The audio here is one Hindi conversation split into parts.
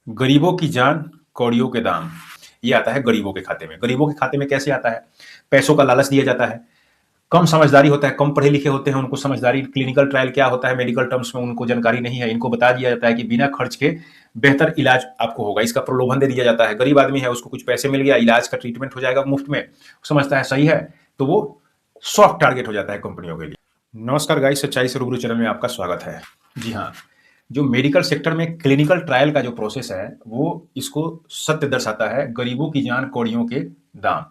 गरीबों की जान कौड़ियों के दाम। ये आता है गरीबों के खाते में। गरीबों के खाते में कैसे आता है? पैसों का लालच दिया जाता है, कम समझदारी होता है, कम पढ़े लिखे होते हैं, उनको समझदारी, क्लिनिकल ट्रायल क्या होता है मेडिकल टर्म्स में उनको जानकारी नहीं है। इनको बता दिया जाता है कि बिना खर्च के बेहतर इलाज आपको होगा, इसका प्रलोभन दे दिया जाता है। गरीब आदमी है, उसको कुछ पैसे मिल गया, इलाज का ट्रीटमेंट हो जाएगा मुफ्त में, समझता है सही है, तो वो सॉफ्ट टारगेट हो जाता है कंपनियों के लिए। नमस्कार गाइस, सच्चाई से रूबरू चैनल में आपका स्वागत है। जी हाँ, जो मेडिकल सेक्टर में क्लिनिकल ट्रायल का जो प्रोसेस है वो इसको सत्य दर्शाता है, गरीबों की जान कौड़ियों के दाम।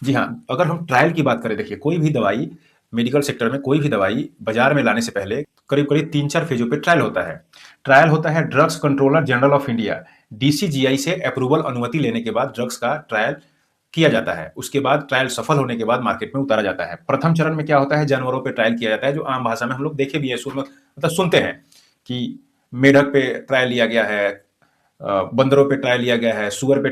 जी हाँ, अगर हम ट्रायल की बात करें, देखिए कोई भी दवाई, मेडिकल सेक्टर में कोई भी दवाई बाजार में लाने से पहले करीब-करीब 3-4 फेज़ों पे ट्रायल होता है। ट्रायल होता है drugs controller general of India, DCGI से अप्रूवल अनुमति लेने के बाद ड्रग्स का ट्रायल किया जाता है। उसके बाद ट्रायल सफल होने के बाद मार्केट में उतारा जाता है। प्रथम चरण में क्या होता है, जानवरों पे ट्रायल किया जाता है, जो आम भाषा में हम लोग देखे भी हैं, मतलब सुनते हैं कि मेढक पे ट्रायल लिया गया है, बंदरों पे ट्रायल लिया गया है, सुअर पे।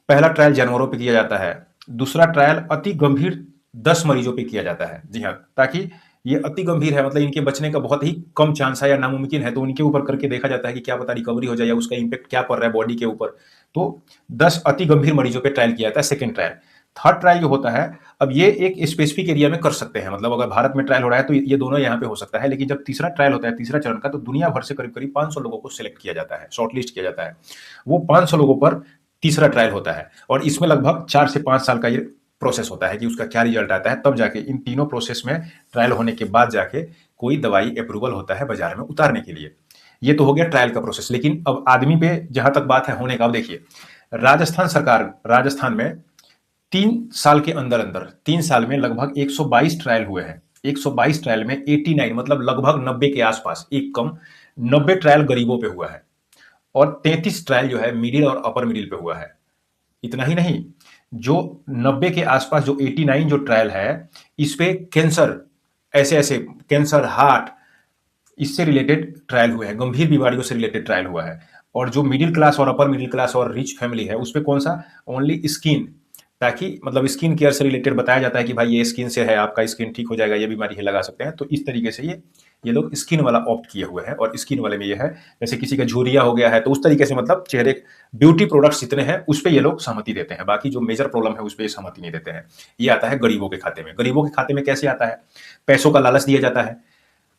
पहला ट्रायल जानवरों पे किया जाता है, दूसरा ट्रायल अति गंभीर 10 मरीजों पे किया जाता है। जी हाँ, ताकि ये अति गंभीर है, मतलब इनके बचने का बहुत ही कम चांस है या नामुमकिन है, तो उनके ऊपर करके देखा जाता है कि क्या पता रिकवरी हो जाए या उसका इम्पैक्ट क्या पड़ रहा है बॉडी के ऊपर। तो 10 अति गंभीर मरीजों पे ट्रायल किया जाता है, सेकेंड ट्रायल। थर्ड ट्रायल जो होता है, अब ये एक स्पेसिफिक एरिया में कर सकते हैं, मतलब अगर भारत में ट्रायल हो रहा है तो ये दोनों यहाँ पे हो सकता है। लेकिन जब तीसरा ट्रायल होता है, तीसरा चरण का, तो दुनिया भर से करीब-करीब 500 लोगों को सिलेक्ट किया जाता है, शॉर्टलिस्ट किया जाता है। वो 500 लोगों पर तीसरा ट्रायल होता है और इसमें लगभग 4 से 5 साल का ये प्रोसेस होता है कि उसका क्या रिजल्ट आता है, तब जाके इन तीनों प्रोसेस में ट्रायल होने के बाद जाके कोई दवाई अप्रूवल होता है बाजार में उतारने के लिए। ये तो हो गया ट्रायल का प्रोसेस। लेकिन अब आदमी पे जहां तक बात है होने का, अब देखिए राजस्थान सरकार, राजस्थान में 3 साल के अंदर अंदर 3 साल में लगभग 122 ट्रायल हुए हैं। 122 ट्रायल में 89, मतलब लगभग 90 के आसपास, एक कम 90 ट्रायल गरीबों पे हुआ है और 33 ट्रायल जो है मिडिल और अपर मिडिल पे हुआ है। इतना ही नहीं, जो 90 के आसपास जो 89 जो ट्रायल है, इस पे कैंसर, ऐसे ऐसे कैंसर, हार्ट, इससे रिलेटेड ट्रायल हुए हैं, गंभीर बीमारियों से रिलेटेड ट्रायल हुआ है। और जो मिडिल क्लास और अपर मिडिल क्लास और रिच फैमिली है, उस पे कौन सा, ओनली स्किन, ताकि मतलब स्किन केयर से रिलेटेड बताया जाता है कि भाई ये स्किन से है, आपका स्किन ठीक हो जाएगा, ये बीमारी है, लगा सकते हैं। तो इस तरीके से ये लोग स्किन वाला ऑप्ट किए हुए हैं। और स्किन वाले में ये है, जैसे किसी का झुर्रिया हो गया है तो उस तरीके से, मतलब चेहरे ब्यूटी प्रोडक्ट्स जितने हैं उस पे ये लोग सहमति देते हैं, बाकी जो मेजर प्रॉब्लम है उस पे सहमति नहीं देते हैं। ये आता है गरीबों के खाते में। गरीबों के खाते में कैसे आता है? पैसों का लालच दिया जाता है,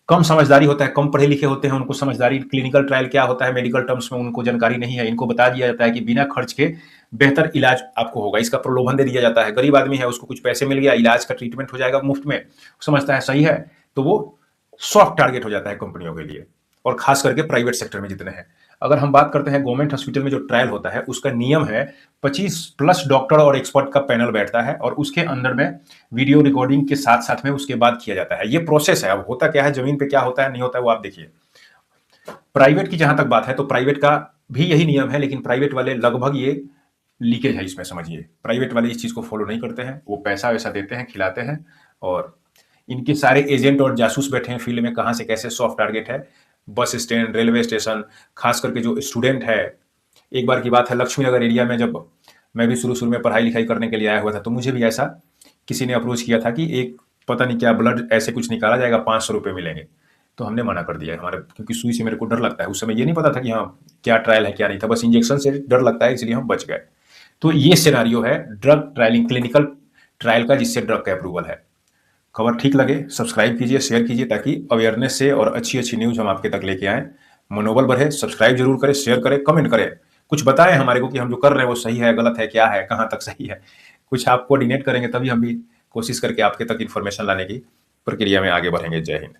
कम समझदारी होता है, कम पढ़े लिखे होते हैं, उनको समझदारी, क्लिनिकल ट्रायल क्या होता है मेडिकल टर्म्स में उनको जानकारी नहीं है। इनको बता दिया जाता है कि बिना खर्च के बेहतर इलाज आपको होगा, इसका प्रलोभन दे दिया जाता है। गरीब आदमी है, उसको कुछ पैसे मिल गया, इलाज का ट्रीटमेंट हो जाएगा मुफ्त में, समझता है सही है, तो वो सॉफ्ट टारगेट हो जाता है कंपनियों के लिए, और खास करके प्राइवेट सेक्टर में जितने हैं। अगर हम बात करते हैं गवर्नमेंट हॉस्पिटल में जो ट्रायल होता है, उसका नियम है 25 प्लस डॉक्टर और एक्सपर्ट का पैनल बैठता है और उसके अंदर में वीडियो रिकॉर्डिंग के साथ साथ में उसके बाद किया जाता है। ये प्रोसेस है। अब होता क्या है, जमीन पे क्या होता है नहीं होता है वो आप देखिए। प्राइवेट की जहां तक बात है तो प्राइवेट का भी यही नियम है, लेकिन प्राइवेट वाले लगभग ये लीकेज है इसमें, समझिए प्राइवेट वाले इस चीज को फॉलो नहीं करते हैं। वो पैसा वैसा देते हैं, खिलाते हैं, और इनके सारे एजेंट और जासूस बैठे हैं फील्ड में, कहां से कैसे सॉफ्ट टारगेट है। बस स्टैंड, रेलवे स्टेशन, खास करके जो स्टूडेंट है। एक बार की बात है, लक्ष्मी नगर एरिया में जब मैं भी शुरू शुरू में पढ़ाई लिखाई करने के लिए आया हुआ था, तो मुझे भी ऐसा किसी ने अप्रोच किया था कि एक पता नहीं क्या ब्लड ऐसे कुछ निकाला जाएगा, 500 रुपये मिलेंगे। तो हमने मना कर दिया हमारे, क्योंकि सुई से मेरे को डर लगता है। उस समय ये नहीं पता था कि हाँ क्या ट्रायल है क्या नहीं था, बस इंजेक्शन से डर लगता है, इसलिए हम बच गए। तो ये सिनारियो है ड्रग ट्रायलिंग, क्लिनिकल ट्रायल का, जिससे ड्रग का अप्रूवल है। खबर ठीक लगे सब्सक्राइब कीजिए, शेयर कीजिए, ताकि अवेयरनेस से और अच्छी अच्छी न्यूज़ हम आपके तक लेके आएँ। मनोबल बढ़े। सब्सक्राइब जरूर करें, शेयर करें, कमेंट करें, कुछ बताएं हमारे को कि हम जो कर रहे हैं वो सही है, गलत है, क्या है, कहाँ तक सही है। कुछ आप कोऑर्डिनेट करेंगे तभी हम भी कोशिश करके आपके तक इन्फॉर्मेशन लाने की प्रक्रिया में आगे बढ़ेंगे। जय हिंद।